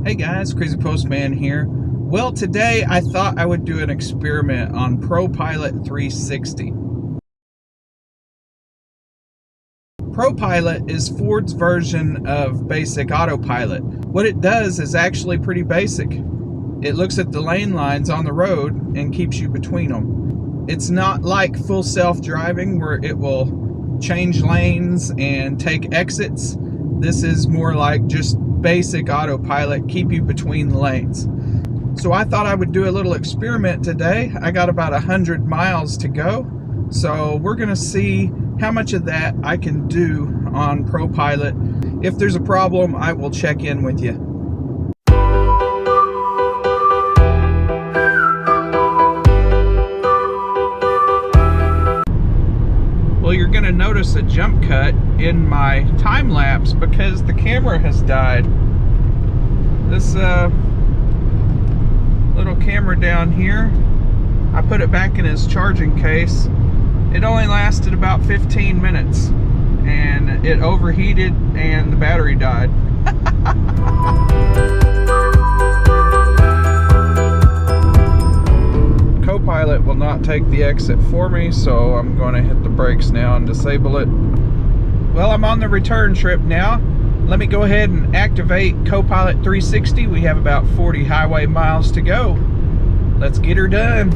Hey guys, Crazy Postman here. Well, today I thought I would do an experiment on ProPilot 360. ProPilot is Ford's version of basic autopilot. What it does is actually pretty basic. It looks at the lane lines on the road and keeps you between them. It's not like full self-driving where it will change lanes and take exits. This is more like just basic autopilot, keep you between the lanes. So I thought I would do a little experiment today. I got about 100 miles to go. So we're gonna see how much of that I can do on ProPilot. If there's a problem, I will check in with you. Well, you're gonna notice a jump cut in my time lapse because the camera has died. This little camera down here, I put it back in its charging case. It only lasted about 15 minutes and it overheated and the battery died. Copilot will not take the exit for me, so I'm going to hit the brakes now and disable it. Well, I'm on the return trip now. Let me go ahead and activate Copilot 360. We have about 40 highway miles to go. Let's get her done.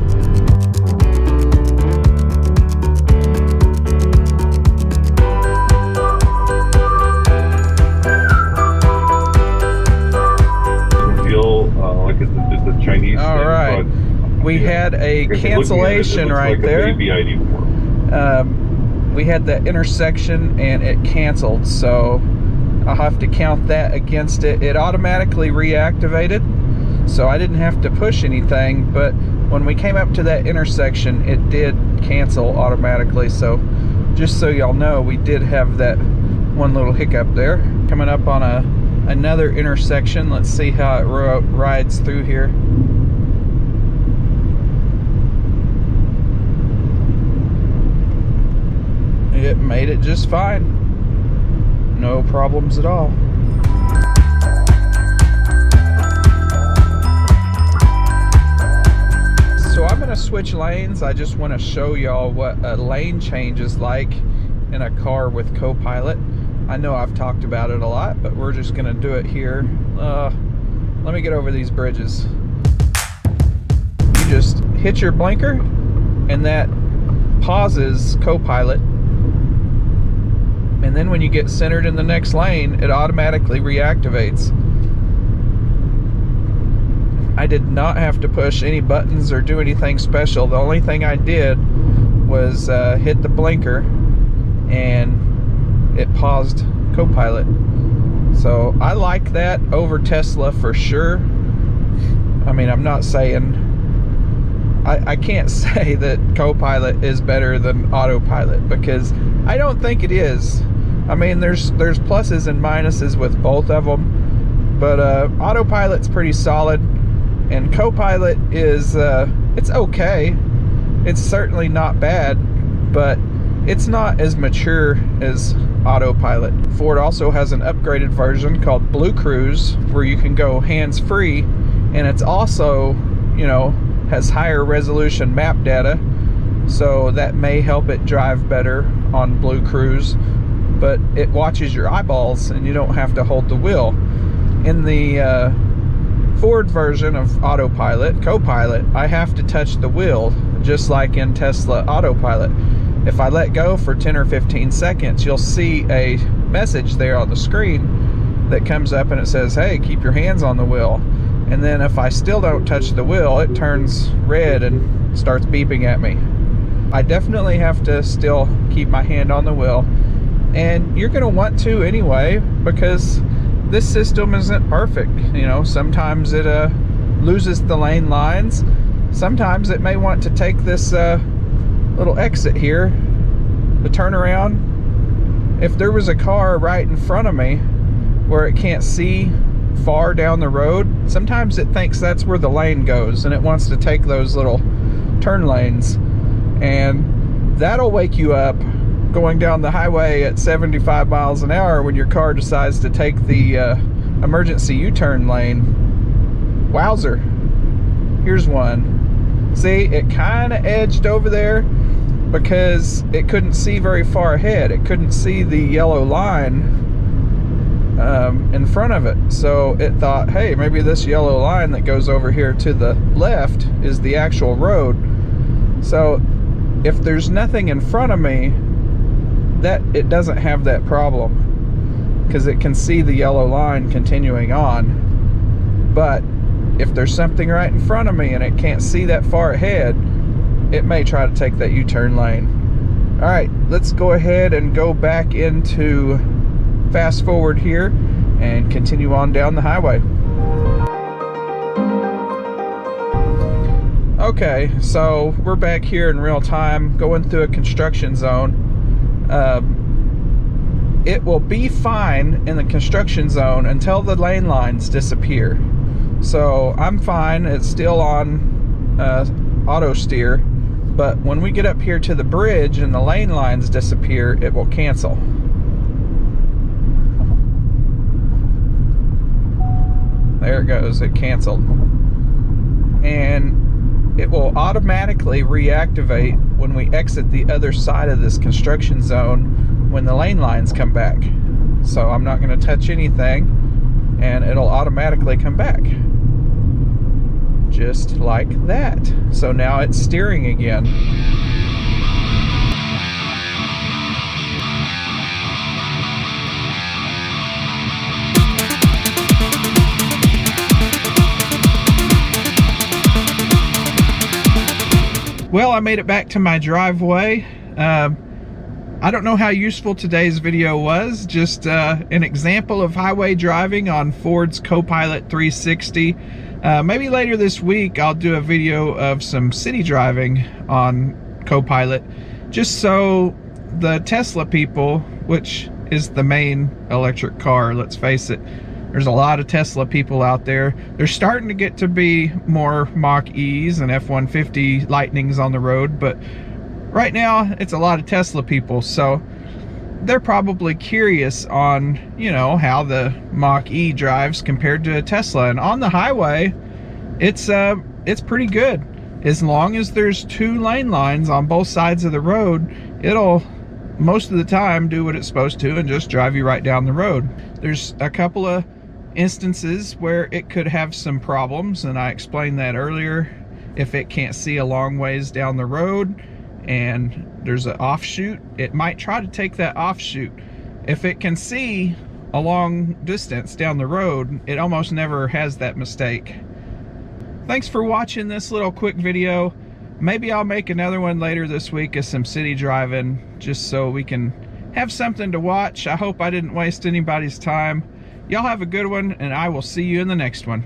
Feel like it's just a Chinese All thing, right. but, We had a cancellation right like there. A baby ID form. We had that intersection and it canceled, so I'll have to count that against it. It automatically reactivated, so I didn't have to push anything, but when we came up to that intersection, it did cancel automatically. So just so y'all know, we did have that one little hiccup there. Coming up on another intersection. Let's see how it rides through here. It made it just fine. No problems at all. So I'm gonna switch lanes. I just want to show y'all what a lane change is like in a car with Copilot. I know I've talked about it a lot, but we're just gonna do it here. Let me get over these bridges. You just hit your blinker and that pauses Copilot. And then when you get centered in the next lane, it automatically reactivates. I did not have to push any buttons or do anything special. The only thing I did was hit the blinker and it paused Copilot. So I like that over Tesla for sure. I mean, I'm not saying, I can't say that Copilot is better than autopilot because I don't think it is. I mean, there's pluses and minuses with both of them, but autopilot's pretty solid, and Copilot is it's okay. It's certainly not bad, but it's not as mature as autopilot. Ford also has an upgraded version called Blue Cruise where you can go hands-free, and it's also, you know, has higher resolution map data, so that may help it drive better on Blue Cruise, but it watches your eyeballs and you don't have to hold the wheel. In the Ford version of autopilot, Copilot, I have to touch the wheel, just like in Tesla autopilot. If I let go for 10 or 15 seconds, you'll see a message there on the screen that comes up and it says, hey, keep your hands on the wheel. And then if I still don't touch the wheel, it turns red and starts beeping at me. I definitely have to still keep my hand on the wheel. And you're gonna want to anyway, because this system isn't perfect. You know, sometimes it loses the lane lines. Sometimes it may want to take this little exit here, the turnaround. If there was a car right in front of me where it can't see far down the road, sometimes it thinks that's where the lane goes and it wants to take those little turn lanes, and that'll wake you up going down the highway at 75 miles an hour when your car decides to take the emergency U-turn lane. Wowzer. Here's one. See, it kind of edged over there because it couldn't see very far ahead. It couldn't see the yellow line in front of it. So it thought, hey, maybe this yellow line that goes over here to the left is the actual road. So if there's nothing in front of me, that it doesn't have that problem because it can see the yellow line continuing on. But if there's something right in front of me and it can't see that far ahead, it may try to take that U-turn lane. All right, let's go ahead and go back into fast forward here and continue on down the highway. Okay, so we're back here in real time going through a construction zone. It will be fine in the construction zone until the lane lines disappear. So I'm fine, it's still on auto steer, but when we get up here to the bridge and the lane lines disappear, it will cancel. There it goes, it canceled. And it will automatically reactivate when we exit the other side of this construction zone when the lane lines come back. So I'm not going to touch anything and it'll automatically come back. Just like that. So now it's steering again. Well, I made it back to my driveway. I don't know how useful today's video was. Just an example of highway driving on Ford's Copilot 360. Maybe later this week I'll do a video of some city driving on Copilot, just so the Tesla people, which is the main electric car, let's face it, there's a lot of Tesla people out there. There's starting to get to be more Mach-E's and F-150 Lightnings on the road, but right now it's a lot of Tesla people, so they're probably curious on, you know, how the Mach-E drives compared to a Tesla. And on the highway, it's pretty good. As long as there's 2 lane lines on both sides of the road, it'll most of the time do what it's supposed to and just drive you right down the road. There's a couple of instances where it could have some problems, and I explained that earlier. If it can't see a long ways down the road and there's an offshoot, it might try to take that offshoot. If it can see a long distance down the road, it almost never has that mistake. Thanks for watching this little quick video. Maybe I'll make another one later this week of some city driving, just so we can have something to watch. I hope I didn't waste anybody's time. Y'all have a good one, and I will see you in the next one.